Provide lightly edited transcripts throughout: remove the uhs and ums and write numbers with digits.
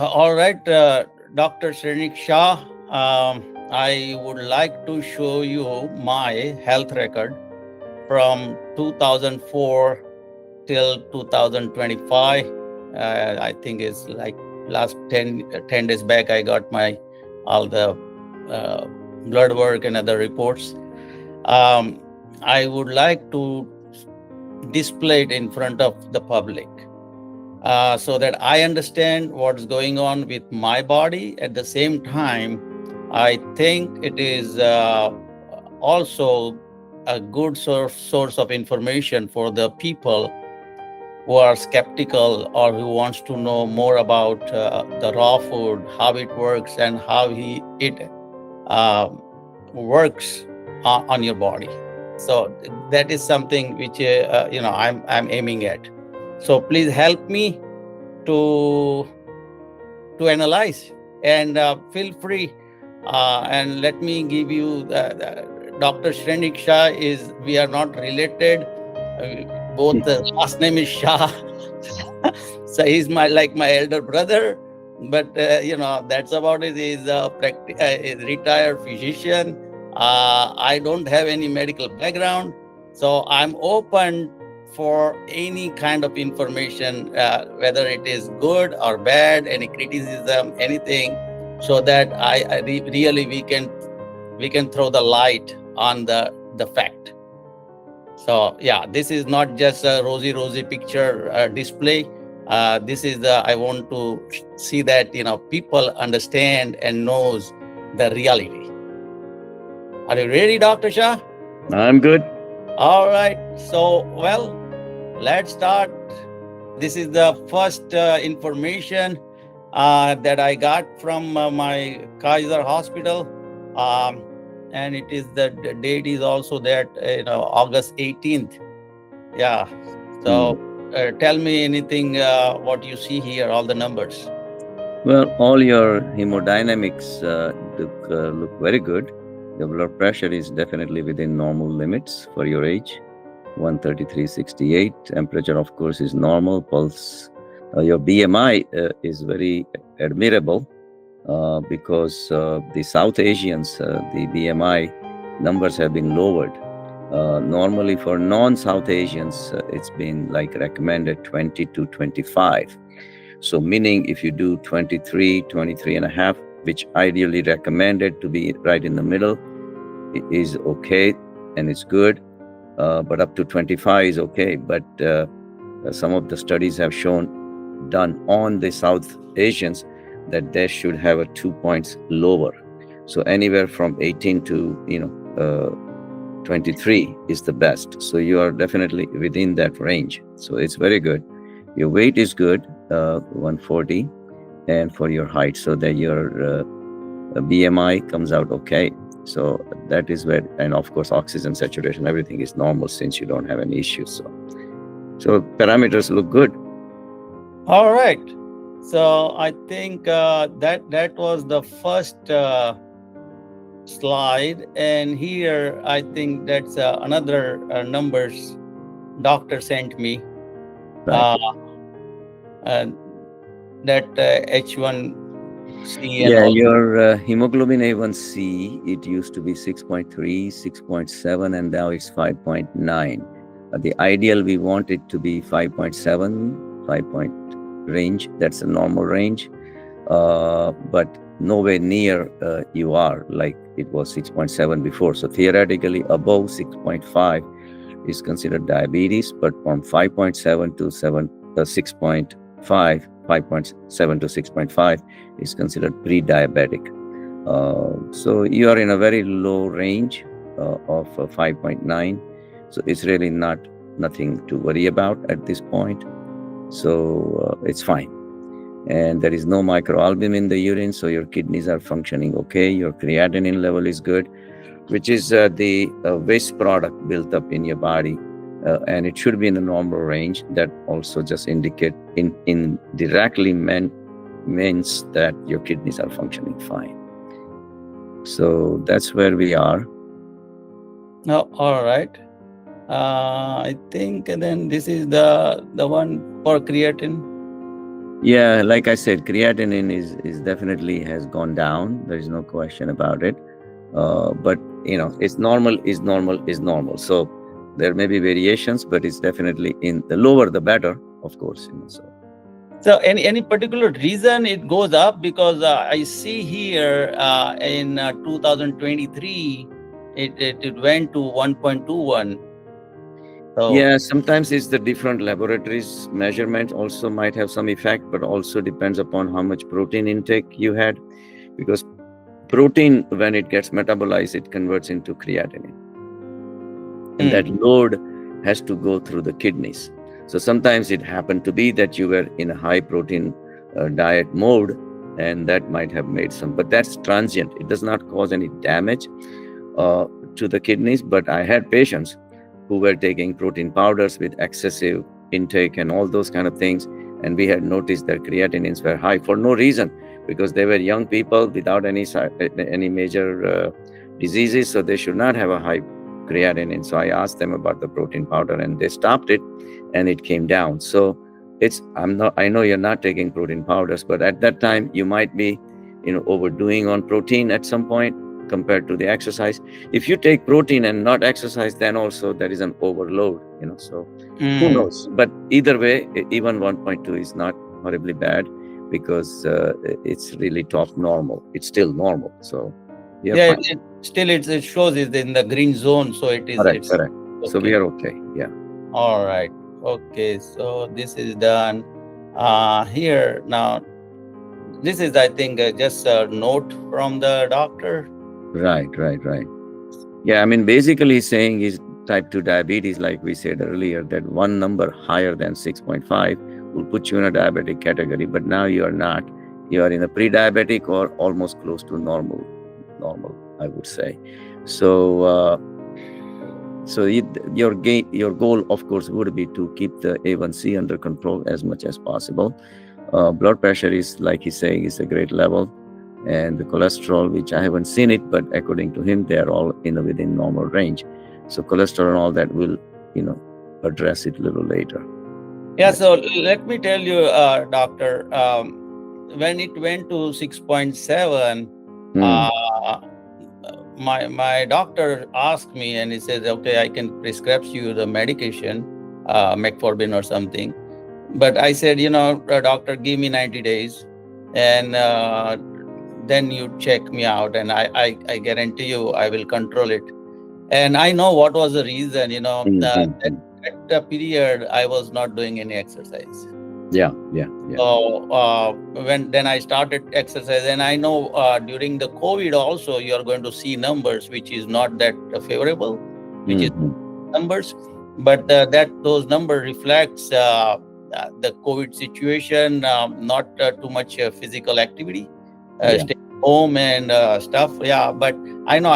All right, Dr. Shrenik Shah. I would like to show you my health record from 2004 till 2025. I think it's like last 10 days back, I got my all the uh, blood work and other reports. Um, I would like to display it in front of the public so that I understand what's going on with my body. At the same time, I think it is also a good source of information for the people who are skeptical or who wants to know more about the raw food, how it works, and how it uh, works on your body. So that is something which I'm aiming at. So please help me to analyze and feel free and let me give you Dr. Shrenik Shah is we are not related. Both last name is Shah, so he's my elder brother. But that's about it. He's a retired physician. I don't have any medical background, so I'm open for any kind of information, whether it is good or bad, any criticism, anything, so that really we can throw the light on the fact. So yeah, this is not just a rosy picture display. This is I want to see that people understand and knows the reality. Are you ready, Dr. Shah? I'm good. All right. So let's start. This is the first information that I got from my Kaiser Hospital. And it is the date is also that August 18th. Yeah. So tell me anything what you see here, all the numbers. Well, all your hemodynamics look very good. Your blood pressure is definitely within normal limits for your age, 133/68. Temperature, of course, is normal. Pulse, your BMI is very admirable because the South Asians, the BMI numbers have been lowered. Normally for non-South Asians, it's been like recommended 20 to 25. So meaning if you do 23, 23 and a half, which ideally recommended to be right in the middle, it is okay and it's good. But up to 25 is okay. But some of the studies have shown done on the South Asians that they should have a 2 points lower. So anywhere from 18 to 23 is the best. So you are definitely within that range. So it's very good. Your weight is good, 140, and for your height, so that your BMI comes out okay. So that is where, and of course, oxygen saturation, everything is normal since you don't have any issues. So parameters look good. All right. So I think that was the first slide, and here I think that's another numbers doctor sent me. Right. That H1C and Yeah, all. your hemoglobin A1C, it used to be 6.3, 6.7, and now it's 5.9. The ideal, we want it to be 5.7, 5 range. That's a normal range. But nowhere near you are, like it was 6.7 before. So theoretically, above 6.5 is considered diabetes, but from 5.7 to 6.5, 5.7 to 6.5 is considered pre-diabetic. So you are in a very low range of 5.9. So it's really nothing to worry about at this point. So it's fine. And there is no microalbumin in the urine, so your kidneys are functioning okay. Your creatinine level is good, which is the waste product built up in your body, and it should be in the normal range. That also just indicate indirectly means that your kidneys are functioning fine. So that's where we are. No, all right. I think then this is the one for creatine. Yeah, like I said, creatinine is definitely has gone down. There is no question about it. But it's normal is normal is normal. So there may be variations, but it's definitely in the lower the better, of course. So So any particular reason it goes up? Because I see here in 2023, it went to 1.21. So yeah, sometimes it's the different laboratories measurement also might have some effect, but also depends upon how much protein intake you had, because protein when it gets metabolized, it converts into creatinine, and that mm, load has to go through the kidneys. So sometimes it happened to be that you were in a high protein diet mode, and that might have made some, but that's transient. It does not cause any damage uh, to the kidneys. But I had patients who were taking protein powders with excessive intake and all those kind of things, and we had noticed that creatinines were high for no reason, because they were young people without any major diseases, so they should not have a high creatinine. So I asked them about the protein powder, and they stopped it, and it came down. So I know you're not taking protein powders, but at that time you might be overdoing on protein at some point compared to the exercise. If you take protein and not exercise, then also there is an overload. So who mm. knows? But either way, even 1.2 is not horribly bad, because it's really top normal. It's still normal. So we are Yeah, fine. still it shows it's in the green zone, so Correct, it's correct. So we okay. are okay. Yeah. All right. Okay, so this is done. Here now, this is I think just a note from the doctor. Right, right, right. Yeah, I mean, basically saying is type 2 diabetes, like we said earlier, that one number higher than 6.5 will put you in a diabetic category, but now you are not. You are in a pre-diabetic or almost close to normal, I would say. So, your goal, of course, would be to keep the A1C under control as much as possible. Blood pressure is, like he's saying, is a great level, and the cholesterol, which I haven't seen it, but according to him, they are all within normal range. So cholesterol and all that will, you know, address it a little later. Yeah, Yeah. so let me tell you, doctor, when it went to 6.7, Hmm. uh, my doctor asked me and he says, okay, I can prescribe you the medication, metformin or something. But I said, doctor, give me 90 days and then you check me out, and I guarantee you I will control it. And I know what was the reason, Mm-hmm. that period I was not doing any exercise. Yeah, yeah, yeah. So when then I started exercise, and I know during the COVID also you are going to see numbers which is not that favorable, which is Mm-hmm. numbers, but that those number reflects the COVID situation, not too much physical activity, Yeah, stay home and stuff. Yeah, but I know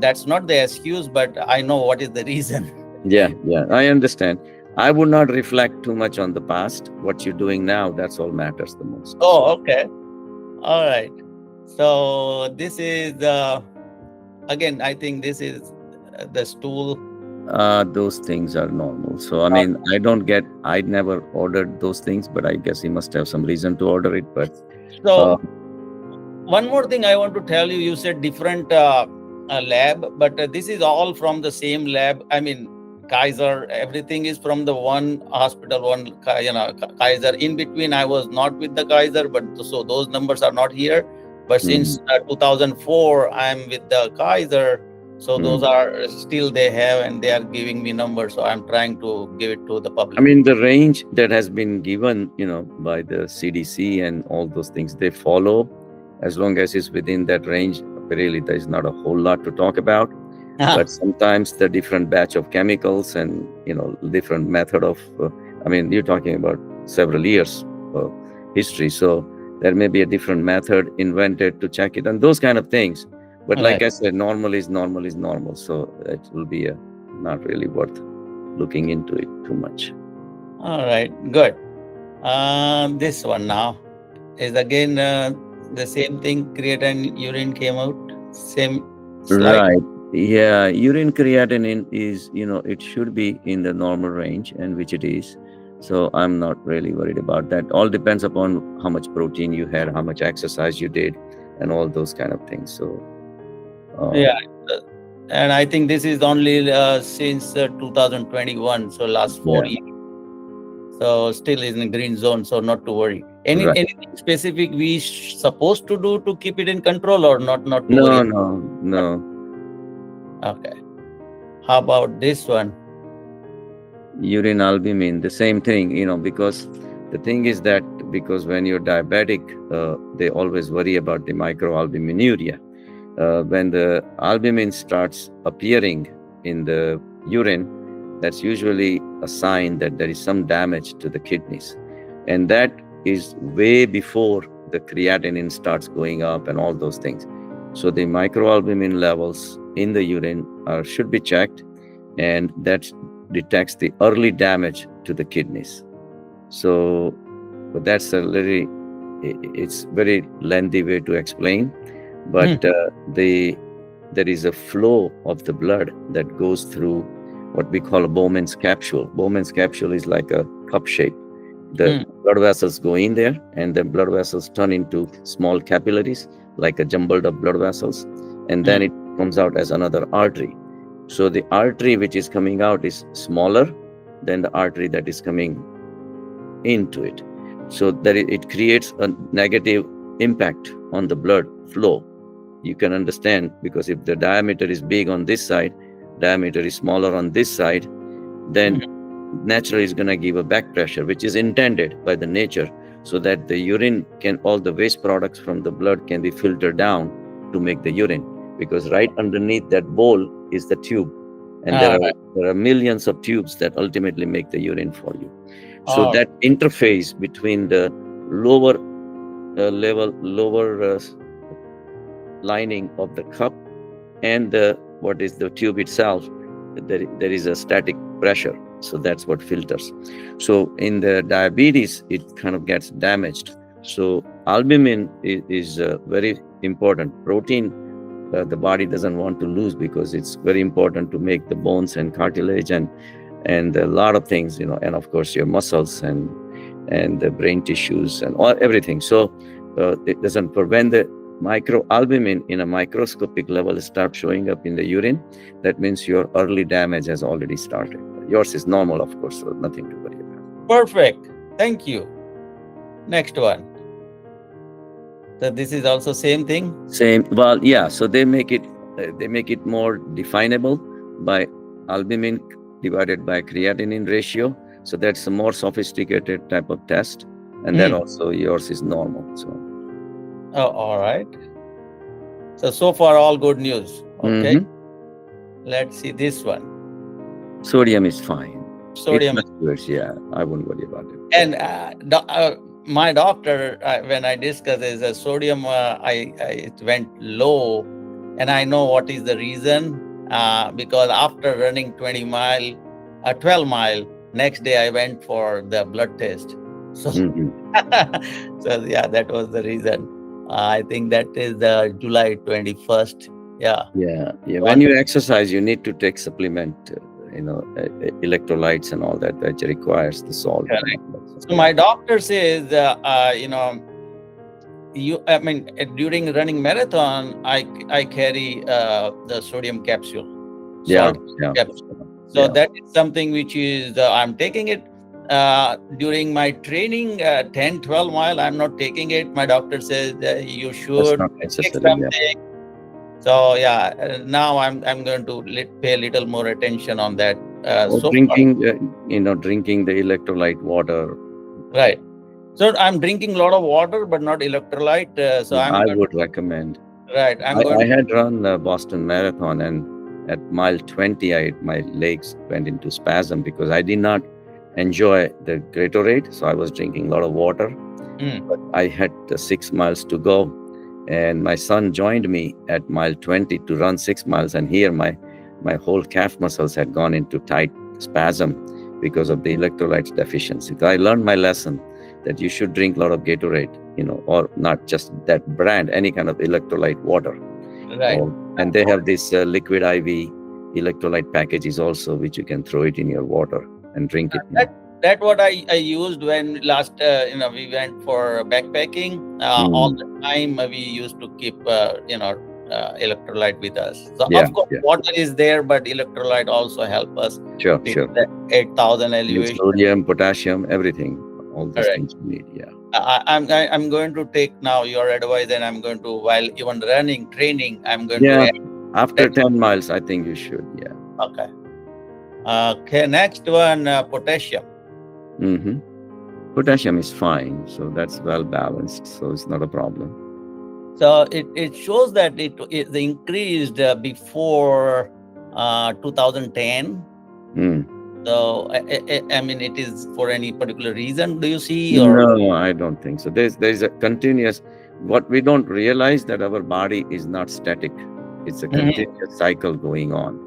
that's not the excuse, but I know what is the reason. yeah, yeah. I understand. I would not reflect too much on the past. What you're doing now, that's all matters the most. So, Oh, okay. All right. So this is again. I think this is the stool. those things are normal. So, I mean, I never ordered those things, but I guess he must have some reason to order it. But uh, So one more thing I want to tell you. You said different lab, but this is all from the same lab. I mean, Kaiser. Everything is from the one hospital, Kaiser. In between, I was not with the Kaiser, but so those numbers are not here. But mm, since 2004, I'm with the Kaiser. So those mm. are still they have, and they are giving me numbers. So I'm trying to give it to the I public. mean, the range that has been given, by the CDC and all those things, they follow. As long as it's within that range, really, there's not a whole lot to talk about. But sometimes the different batch of chemicals and different method of, I mean, you're talking about several years of history, so there may be a different method invented to check it and those kind of things. But Right. like I said, normal is normal is normal, so it will be not really worth looking into it too much. All right. Good. This one now is again the same thing. Creatine urine came out. Same slide. Right. Yeah. Urine creatinine is, it should be in the normal range, and which it is. So I'm not really worried about that. All depends upon how much protein you had, how much exercise you did, and all those kind of things. So Yeah. um, uh, And I think this is only since 2021, so last four yeah, years. So still is in green zone, so not to worry. right. Anything specific we supposed to do to keep it in control, or not to worry? No, no, no. Okay. How about this one? Urine albumin, the same thing, because the thing is that because when you're diabetic, they always worry about the microalbuminuria. When the albumin starts appearing in the urine, that's usually a sign that there is some damage to the kidneys. And that is way before the creatinine starts going up and all those things. So the microalbumin levels in the urine should be checked, and that detects the early damage to the kidneys. So, but that's it's very lengthy way to explain, Hmm. but there is a flow of the blood that goes through what we call a Bowman's capsule. Bowman's capsule is like a cup shape. The Hmm. blood vessels go in there, and the blood vessels turn into small capillaries, like a jumbled up blood vessels, and then Hmm. it comes out as another artery. So the artery which is coming out is smaller than the artery that is coming into it. So that it creates a negative impact on the blood flow. You can understand, because if the diameter is big on this side, diameter is smaller on this side, then Hmm. naturally it's going to give a back pressure, which is intended by the nature, so that the urine can, all the waste products from the blood can be filtered down to make the urine. Because right underneath that bowl is the tube, and All right. there are millions of tubes that ultimately make the urine for you. So All right. that interface between the lower lower lining of the cup and the what is the tube itself, there is a static pressure, so that's what filters. So in the diabetes it kind of gets damaged. So albumin is very important protein. The body doesn't want to lose, because it's very important to make the bones and cartilage and a lot of things, and of course your muscles and the brain tissues and everything. So it doesn't prevent the microalbumin in a microscopic level start showing up in the urine. That means your early damage has already started. Yours is normal, of course, so nothing to worry about. Perfect. Thank you. Next one. So this is also same thing. Same. Well, yeah. So they make it more definable by albumin divided by creatinine ratio. So that's a more sophisticated type of test, and then Hmm. also yours is normal. So. Oh, all right. So far all good news. Okay. Mhm. Let's see this one. Sodium is fine. It Sodium. fluctuates. Yeah, I wouldn't worry about it. And my doctor, when I discussed this, sodium, it went low, and I know what is the reason. Because after running 12 mile, next day I went for the blood test. So, Mhm. so yeah, that was the reason. I think that is the July 21st. Yeah. Yeah. When One. you exercise, you need to take supplement, electrolytes and all that requires the salt. Correct. And all that. So my doctor says, during running marathon, I carry the sodium capsule, Yeah, salt yeah, capsule. So yeah. that is something which is I'm taking it during my training, 10, 12 mile. I'm not taking it. My doctor says you That's should not take necessary. Yeah. something. So yeah, now I'm going to pay a little more attention on that. Or So far, drinking the electrolyte water. right. So I'm drinking a lot of water, but not electrolyte. So Yeah, I'm I going would recommend. to, right. I'm going I to, had run the Boston Marathon, and at mile 20, my legs went into spasm because I did not enjoy the Gatorade. So I was drinking a lot of water. Mm, But I had 6 miles to go, and my son joined me at mile 20 to run 6 miles. And here my whole calf muscles had gone into tight spasm because of the electrolytes deficiency. So I learned my lesson that you should drink a lot of Gatorade, or not just that brand, any kind of electrolyte water. right. And they have this liquid IV electrolyte packages also, which you can throw it in your water and drink it. That That what I used when last we went for backpacking. All Mm. the time we used to keep electrolyte with us. So Yeah, of course yeah, water is there, but electrolyte also help us sure, with sure. the 8,000 Need elevation. sodium, potassium, everything, all these Correct. things you need. Yeah, I'm going to take now your advice, and I'm going to, while even running training, I'm going to yeah. add After that. 10 miles, I think you should. Yeah. Okay. Okay. Next one, potassium. Hmm. Potassium is fine, so that's well balanced, so it's not a problem. So it shows that it increased before 2010. Mm. So I mean, it is for any particular reason, do you see, or? No, I don't think so. There's a continuous. What we don't realize that our body is not static. It's a Mhm, continuous cycle going on.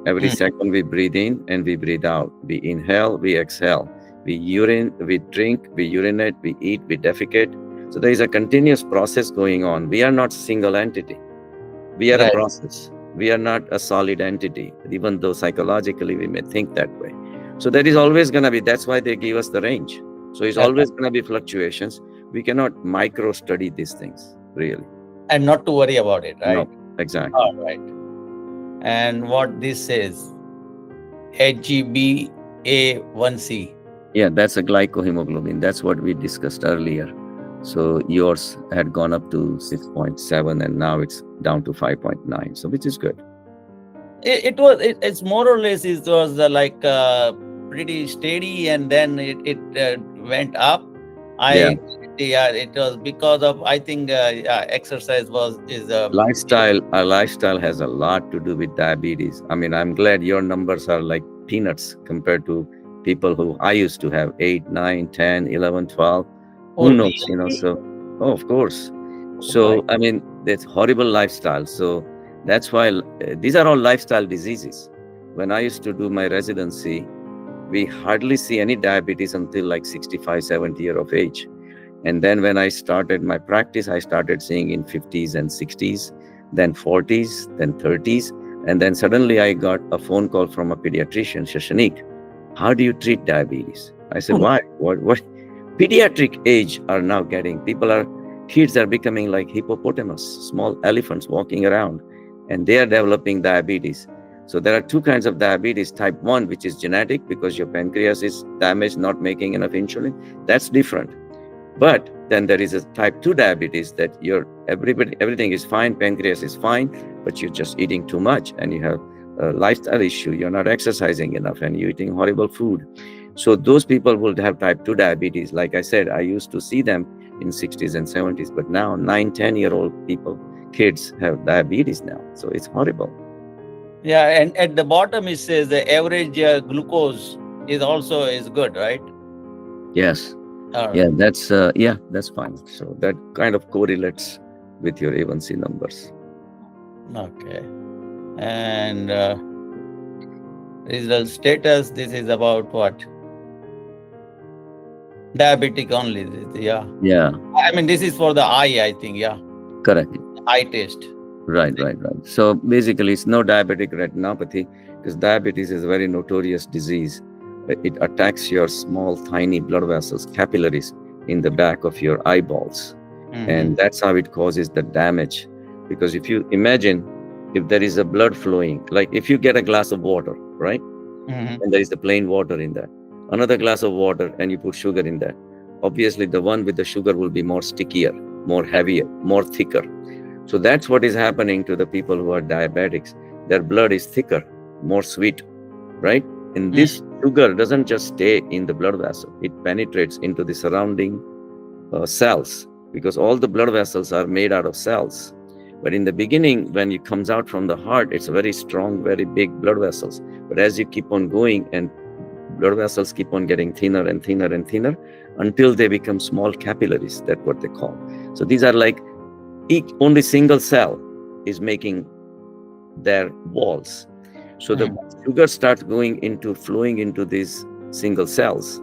Every mhm. second we breathe in and we breathe out. We inhale, we exhale. We urine, we drink, we urinate, we eat, we defecate. So there is a continuous process going on. We are not single entity. We are a Right. process. We are not a solid entity, even though psychologically we may think that way. So there is always going to be, that's why they give us the range. So it's Okay. always going to be fluctuations. We cannot micro study these things, really. And not to worry about it, right? No, exactly. All right. And what this says, HGBA1C. Yeah, that's a glycohemoglobin. That's what we discussed earlier. So yours had gone up to 6.7 and now it's down to 5.9. So which is good. It's more or less, it was like pretty steady, and then it went up. Yeah. Yeah, it was because of, I think, exercise was is Our lifestyle has a lot to do with diabetes. I mean, I'm glad your numbers are like peanuts compared to people who I used to have 8, 9, 10, 11, 12. oh Who knows, really? so, oh, of course. Oh my. So, I mean, that's horrible lifestyle. So that's why these are all lifestyle diseases. When I used to do my residency, we hardly see any diabetes until like 65, 70 year of age. And then when I started my practice, I started seeing in 50s and 60s, then 40s, then 30s. And then suddenly I got a phone call from a pediatrician, Shrenik, how do you treat diabetes? I said, why? What? Pediatric age are now getting, kids are becoming like hippopotamus, small elephants walking around, and they are developing diabetes. So there are two kinds of diabetes. Type 1, which is genetic because your pancreas is damaged, not making enough insulin. That's different. But then there is a type 2 diabetes that everything is fine, pancreas is fine, but you're just eating too much and you have a lifestyle issue, you're not exercising enough and you're eating horrible food. So those people will have type 2 diabetes. Like I said, I used to see them in 60s and 70s, but now 9, 10-year-old people, kids have diabetes now. So it's horrible. Yeah, and at the bottom it says the average glucose is good, right? Yes. Yeah, that's fine. So that kind of correlates with your A1C numbers. Okay. And result status, this is about what? Diabetic only. Yeah. Yeah. I mean, this is for the eye, I think. Yeah. Correct. Eye test. Right. So basically, it's no diabetic retinopathy because diabetes is a very notorious disease. It attacks your small, tiny blood vessels, capillaries in the back of your eyeballs. Mhm. And that's how it causes the damage. Because if you imagine, if there is a blood flowing, like if you get a glass of water, right? Mhm. And there is the plain water in that, another glass of water, and you put sugar in that. Obviously, the one with the sugar will be more stickier, more heavier, more thicker. So that's what is happening to the people who are diabetics. Their blood is thicker, more sweet, right? And this sugar doesn't just stay in the blood vessel. It penetrates into the surrounding cells because all the blood vessels are made out of cells. But in the beginning, when it comes out from the heart, it's very strong, very big blood vessels. But as you keep on going and blood vessels keep on getting thinner and thinner and thinner until they become small capillaries, that's what they call. So these are like each only single cell is making their walls. So the sugar starts flowing into these single cells.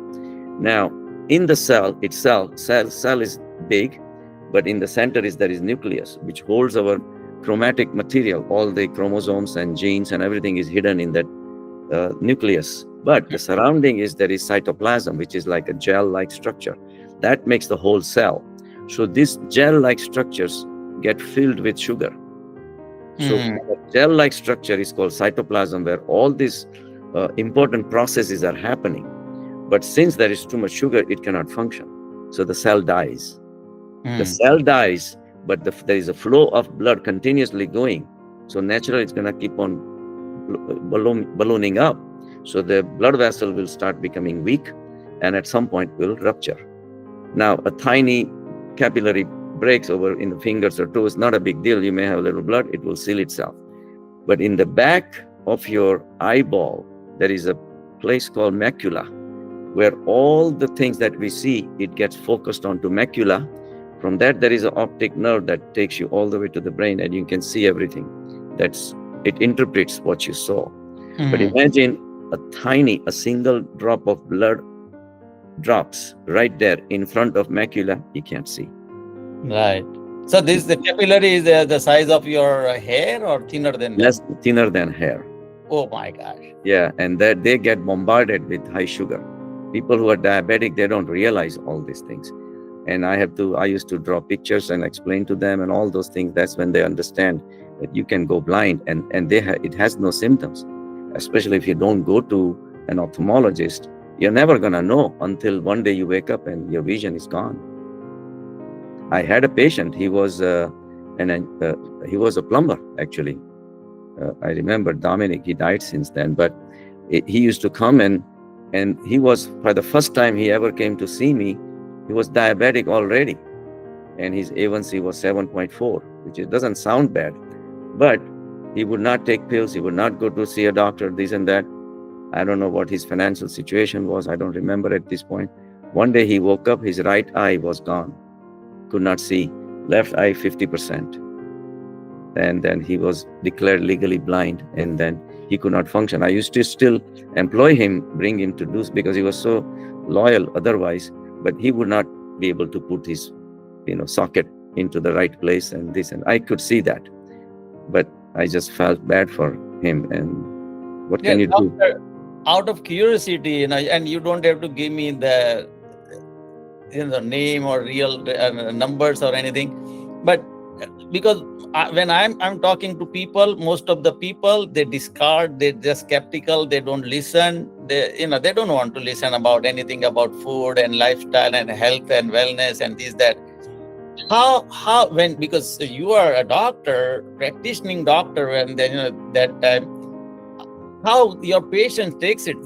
Now, in the cell itself, cell is big, but in the center there is nucleus, which holds our chromatic material. All the chromosomes and genes and everything is hidden in that nucleus. But the surrounding is there is cytoplasm, which is like a gel-like structure. That makes the whole cell. So these gel-like structures get filled with sugar. So Mm. the gel-like structure is called cytoplasm, where all these important processes are happening. But since there is too much sugar, it cannot function. So the cell dies. The Mm. cell dies, but there is a flow of blood continuously going. So naturally, it's going to keep on ballooning up. So the blood vessel will start becoming weak, and at some point will rupture. Now, a tiny capillary breaks over in the fingers or toes, not a big deal. You may have a little blood, it will seal itself. But in the back of your eyeball, there is a place called macula, where all the things that we see, it gets focused onto macula. From that, there is an optic nerve that takes you all the way to the brain, and you can see everything. It interprets what you saw. But imagine a single drop of blood drops right there in front of macula, you can't see. Right. So the capillary is the size of your hair or thinner than that? Less thinner than hair. Oh my gosh. Yeah, and that they get bombarded with high sugar. People who are diabetic, they don't realize all these things. And I used to draw pictures and explain to them and all those things. That's when they understand that you can go blind, and it has no symptoms. Especially if you don't go to an ophthalmologist, you're never gonna know until one day you wake up and your vision is gone. I had a patient. He was a plumber, actually. I remember Dominic. He died since then, but he used to come and he was, for the first time he ever came to see me, he was diabetic already, and his A1C was 7.4, which doesn't sound bad, but he would not take pills. He would not go to see a doctor, this and that. I don't know what his financial situation was. I don't remember at this point. One day he woke up, his right eye was gone. Could not see. Left eye 50%. And then he was declared legally blind, and then he could not function. I used to still employ him, bring him to do, because he was so loyal otherwise, but he would not be able to put his socket into the right place and this, and I could see that. But I just felt bad for him, and what can you do? Out of curiosity, and you don't have to give me the name or real numbers or anything, but because when I'm talking to people, most of the people, they discard, they're just skeptical, they don't listen, they don't want to listen about anything about food and lifestyle and health and wellness and this, that. How when, because you are a doctor, practicing doctor, and then that time, how your patient takes it.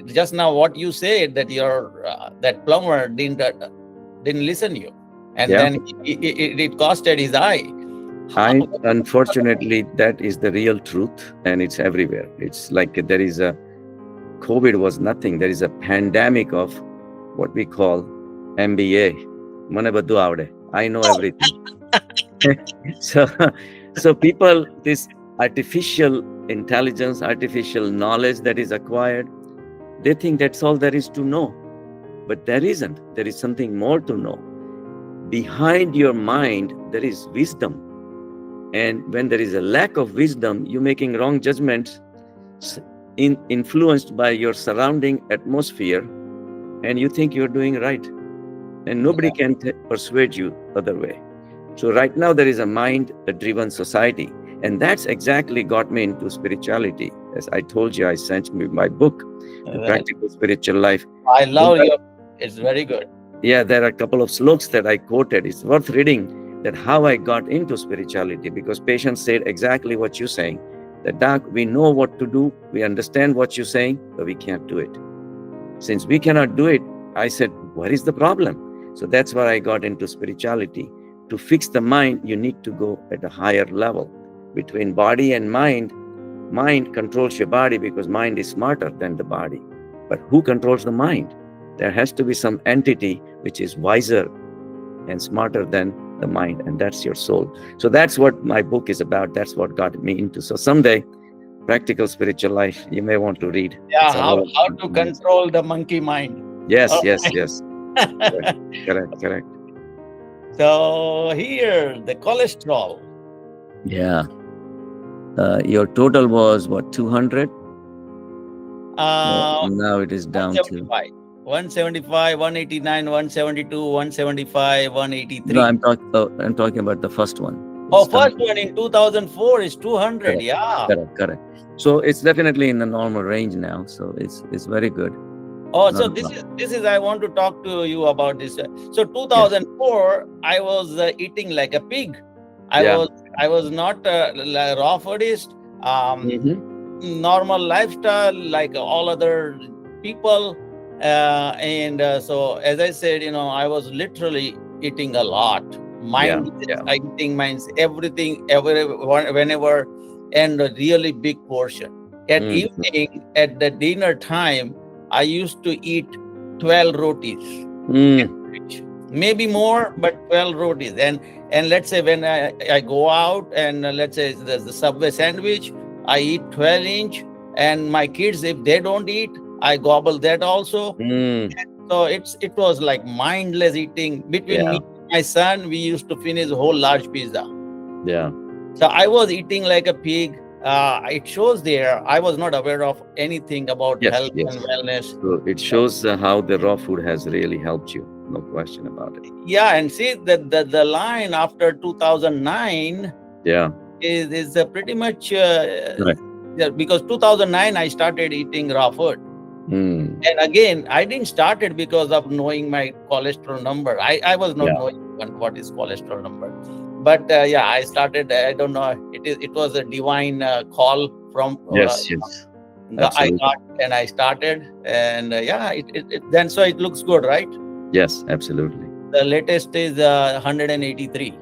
Just now what you said, that your that plumber didn't listen to you, and then it costed his eye. Unfortunately, that is the real truth, and it's everywhere. It's like there is a COVID was nothing. There is a pandemic of what we call MBA. I know everything. So people, this artificial intelligence, artificial knowledge that is acquired, they think that's all there is to know. But there isn't. There is something more to know. Behind your mind, there is wisdom. And when there is a lack of wisdom, you're making wrong judgments, influenced by your surrounding atmosphere, and you think you're doing right. And nobody can persuade you other way. So right now there is a mind-driven society, and that's exactly got me into spirituality. As I told you, I sent you my book, The Practical Spiritual Life. I love it. It's very good. Yeah, there are a couple of slokas that I quoted. It's worth reading, that how I got into spirituality, because patients said exactly what you're saying. That, doc, we know what to do, we understand what you're saying, but we can't do it. Since we cannot do it, I said, what is the problem? So that's why I got into spirituality. To fix the mind, you need to go at a higher level. Between body and mind controls your body because mind is smarter than the body. But who controls the mind? There has to be some entity which is wiser and smarter than the mind, and that's your soul. So that's what my book is about. That's what got me into. So someday, Practical Spiritual Life, you may want to read. Yeah, how to control the monkey mind. Yes. Correct. So here, the cholesterol. Yeah. Your total was what, 200? Now it is down to. 175. 175, 189, 172, 175, No, 183. I'm talking about the first one. Oh, It's down. first one in 2004 is 200. Correct, Yeah. correct. So it's definitely in the normal range now. So it's very good. Oh, Not so a this problem. is this is I want to talk to you about this. So Yes. 2004, I was eating like a pig. I Yeah. was I was not raw foodist. Normal lifestyle like all other people, and so as I said, I was literally eating a lot, Yeah. mindless eating, minds everything, whenever, and a really big portion at Mm. evening. At the dinner time, I used to eat 12 rotis, maybe more, but 12 rotis. And let's say when I go out, and let's say there's the Subway sandwich, I eat 12-inch, and my kids, if they don't eat, I gobble that also. So it was like mindless eating between me and my son. We used to finish a whole large pizza. Yeah. So I was eating like a pig. It shows there. I was not aware of anything about health and wellness. So it shows how the raw food has really helped you. No question about it. Yeah, and see that the line after 2009 is pretty much because 2009 I started eating raw food. And again, I didn't start it because of knowing my cholesterol number. I was not knowing what is cholesterol number. But I started. I don't know. It was a divine call from I got, and I started, and then so it looks good, right? Yes, absolutely. The latest is 183.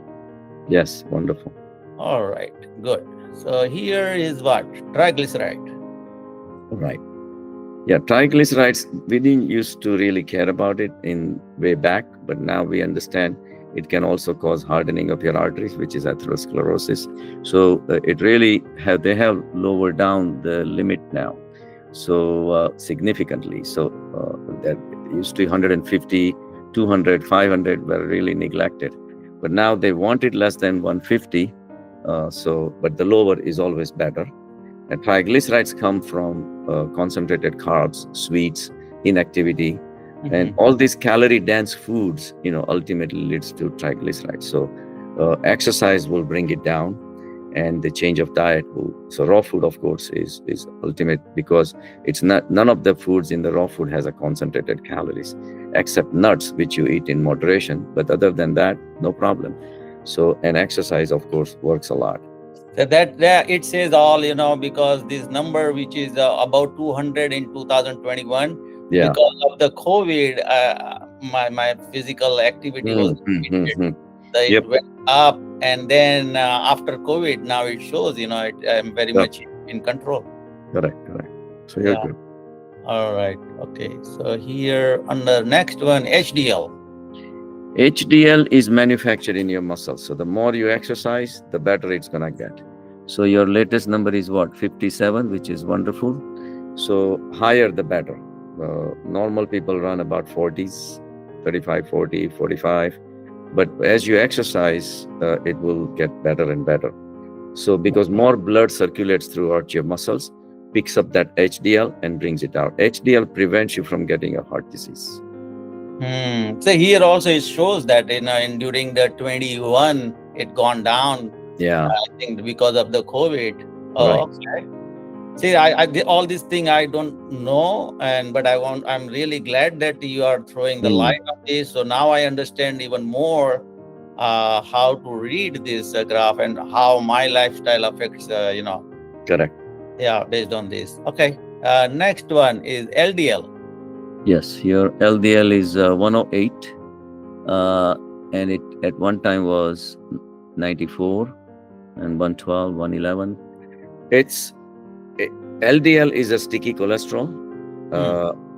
Yes, wonderful. All right, good. So here is what? Triglyceride. Right. Yeah, triglycerides, we didn't used to really care about it in way back, but now we understand it can also cause hardening of your arteries, which is atherosclerosis. So it really they have lowered down the limit now, so significantly. So that used to 150, 200, 500 were really neglected, but now they want it less than 150. But the lower is always better. And triglycerides come from concentrated carbs, sweets, inactivity, and all these calorie-dense foods, ultimately leads to triglycerides. So exercise will bring it down, and the change of diet will. So raw food, of course, is ultimate, because it's none of the foods in the raw food has a concentrated calories, except nuts, which you eat in moderation. But other than that, no problem. So, and exercise, of course, works a lot. So that it says all, because this number, which is about 200 in 2021, because of the COVID, my physical activity was limited. It went up, and then after COVID, now it shows, I'm very much in control. Correct. So you're good. All right. Okay. So here under next one, HDL. HDL is manufactured in your muscles. So the more you exercise, the better it's going to get. So your latest number is what? 57, which is wonderful. So higher, the better. Normal people run about 40s, 35, 40, 45. But as you exercise, it will get better and better. So because more blood circulates throughout your muscles, picks up that HDL and brings it out. HDL prevents you from getting a heart disease. So here also it shows that during the 21 it gone down. Yeah, I think because of the COVID. Okay. See, I all these things I don't know, but I'm really glad that you are throwing the light on this. So now I understand even more how to read this graph and how my lifestyle affects. Correct. Yeah, based on this. Okay. Next one is LDL. Yes, your LDL is 108, and it at one time was 94 and 112, 111. LDL is a sticky cholesterol,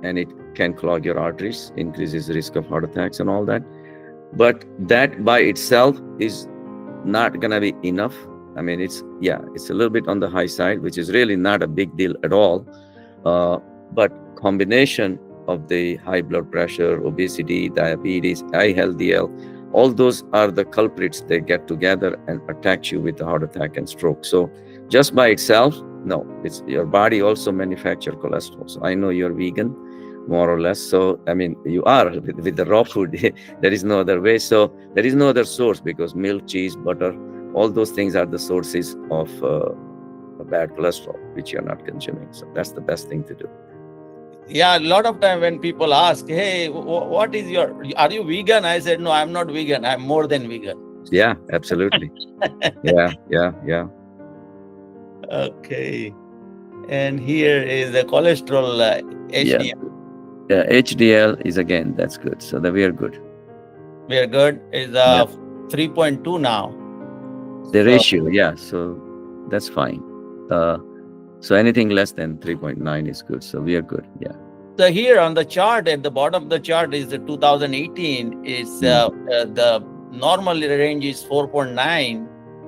and it can clog your arteries, increases risk of heart attacks and all that. But that by itself is not gonna be enough. I mean, it's a little bit on the high side, which is really not a big deal at all. But combination of the high blood pressure, obesity, diabetes, high LDL, all those are the culprits. They get together and attack you with a heart attack and stroke. So just by itself, No, it's your body also manufacture cholesterol. So I know you're vegan, more or less. So I mean, you are with the raw food. There is no other way. So there is no other source, because milk, cheese, butter, all those things are the sources of bad cholesterol, which you're not consuming. So that's the best thing to do. Yeah, a lot of time when people ask, "Hey, what is your? Are you vegan?" I said, "No, I'm not vegan. I'm more than vegan." Yeah, absolutely. Yeah, yeah, yeah. Okay. And here is the cholesterol Yeah. HDL. HDL is, again, that's good. So that we are good. We are good. Is Yeah. 3.2 now. The So ratio, yeah. So that's fine. So anything less than 3.9 is good. So we are good. Yeah. so here on the chart, at the bottom of the chart is the 2018. Is the normal range is 4.9,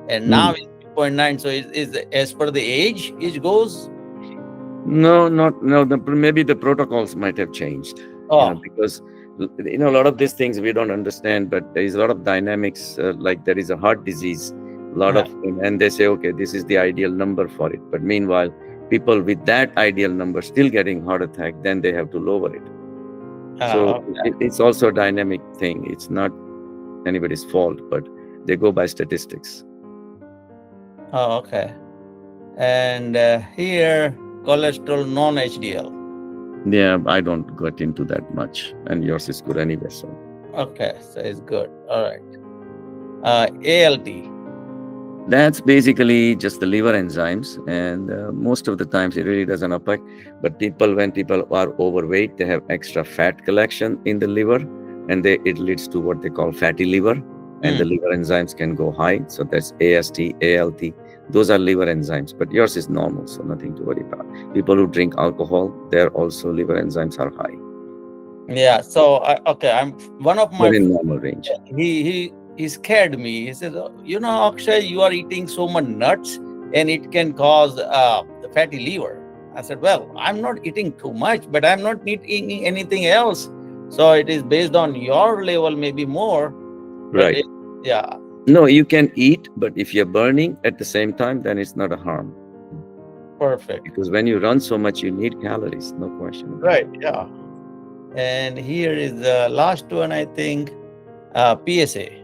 and now it's 3.9. So is as per the age it goes. No, not no. Maybe the protocols might have changed. Oh, Because a lot of these things we don't understand, but there is a lot of dynamics. Like there is a heart disease, a lot right. of, and they say, okay, this is the ideal number for it. But meanwhile, people with that ideal number still getting heart attack, then they have to lower it. So Okay. it's also a dynamic thing. It's not anybody's fault, but they go by statistics. Oh, okay. And here cholesterol non-HDL. Yeah, I don't get into that much, and yours is good anyway. So Okay, so it's good. All right. ALT. that's basically just the liver enzymes, and most of the times it really doesn't affect. But when people are overweight, they have extra fat collection in the liver, and it leads to what they call fatty liver, and the liver enzymes can go high. So that's AST, ALT. Those are liver enzymes, but yours is normal, so nothing to worry about. People who drink alcohol, their also liver enzymes are high. Yeah. So okay, I'm one of my They're in normal range. he scared me. He said, Akshay, you are eating so much nuts, and it can cause the fatty liver. I said, well, I'm not eating too much, but I'm not eating anything else. So it is based on your level, maybe more. But Right. yeah, No, you can eat, but if you're burning at the same time, then it's not a harm. perfect. Because when you run so much, you need calories, no question about Right. Yeah. And here is the last one, I think, PSA. it.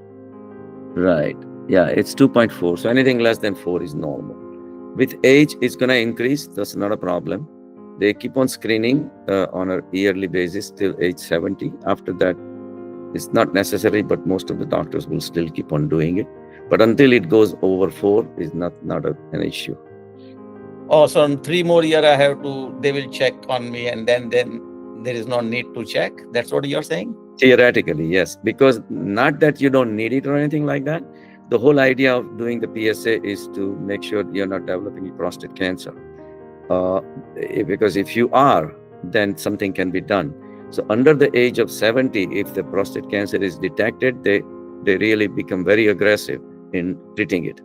Right. Yeah, it's 2.4. So anything less than 4 is normal. With age, it's going to increase. That's not a problem. They keep on screening on a yearly basis till age 70. After that, it's not necessary, but most of the doctors will still keep on doing it. But until it goes over 4, is not an issue. Oh, so in 3 more years, they will check on me, and then there is no need to check. That's what you're saying? Theoretically, yes. Because not that you don't need it or anything like that. The whole idea of doing the PSA is to make sure you're not developing prostate cancer. Because if you are, then something can be done. So under the age of 70, if the prostate cancer is detected, they really become very aggressive in treating it.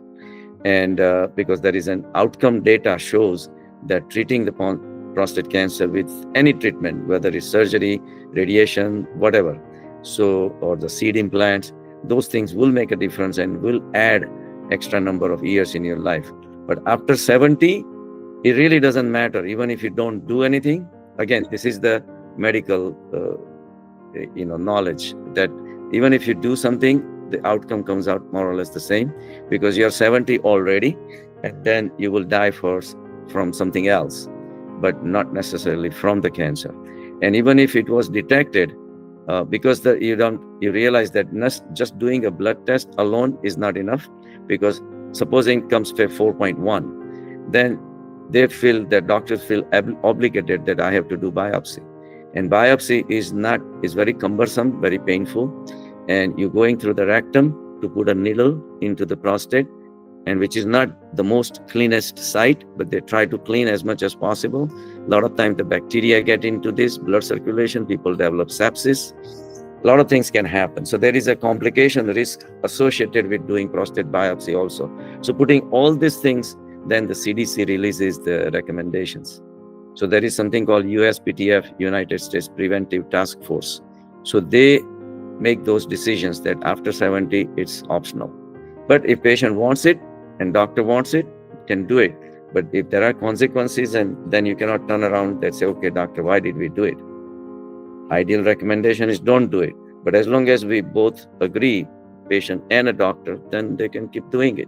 And because there is an outcome data shows that treating the prostate cancer with any treatment, whether it's surgery, radiation, whatever, or the seed implants, those things will make a difference and will add extra number of years in your life. But after 70, it really doesn't matter, even if you don't do anything. Again, this is the medical knowledge, that even if you do something, the outcome comes out more or less the same, because you're 70 already, and then you will die from something else, but not necessarily from the cancer. And even if it was detected, because you realize that just doing a blood test alone is not enough, because supposing it comes to 4.1, then doctors feel obligated that I have to do biopsy. And biopsy is very cumbersome, very painful. And you're going through the rectum to put a needle into the prostate, and which is not the most cleanest site, but they try to clean as much as possible. A lot of times the bacteria get into this blood circulation, people develop sepsis. A lot of things can happen. So there is a complication risk associated with doing prostate biopsy also. So putting all these things, then the CDC releases the recommendations. So there is something called USPTF, United States Preventive Task Force. So they make those decisions that after 70, it's optional. But if patient wants it and doctor wants it, can do it. But if there are consequences, and then you cannot turn around and say, okay, doctor, why did we do it? Ideal recommendation is don't do it. But as long as we both agree, patient and a doctor, then they can keep doing it.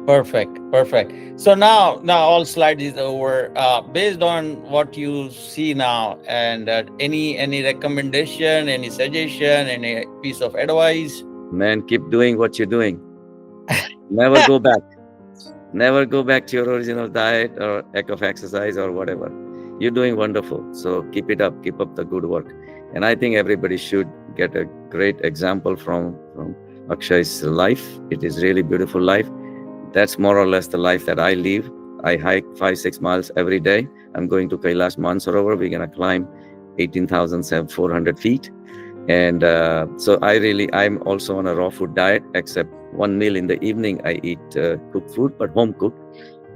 Perfect, perfect. So now all slides is over. Based on what you see now, and any recommendation, any suggestion, any piece of advice? Man, keep doing what you're doing. Never go back. Never go back to your original diet or lack of exercise or whatever. You're doing wonderful. So keep it up. Keep up the good work. And I think everybody should get a great example from Akshay's life. It is really beautiful life. That's more or less the life that I live. I hike 5-6 miles every day. I'm going to Kailash Mansarovar. We're going to climb 18,400 feet. And so I'm also on a raw food diet, except one meal in the evening I eat cooked food, but home cooked.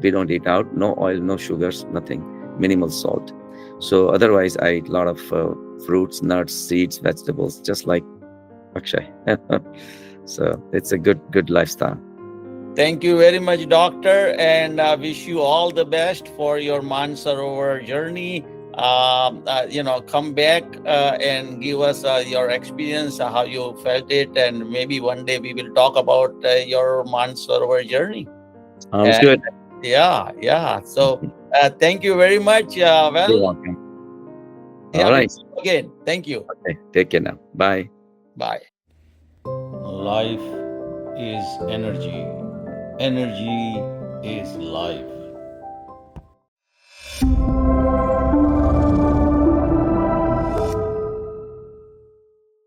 We don't eat out. No oil, no sugars, nothing. Minimal salt. So otherwise I eat a lot of fruits, nuts, seeds, vegetables, just like Akshay. So it's a good lifestyle. Thank you very much, doctor, and wish you all the best for your Mansarovar journey. Come back and give us your experience, how you felt it, and maybe one day we will talk about your Mansarovar journey. Sounds good. Yeah. So thank you very much. You're welcome. All right. Again, thank you. Okay. Take care now. Bye. Bye. Life is energy. Energy is life.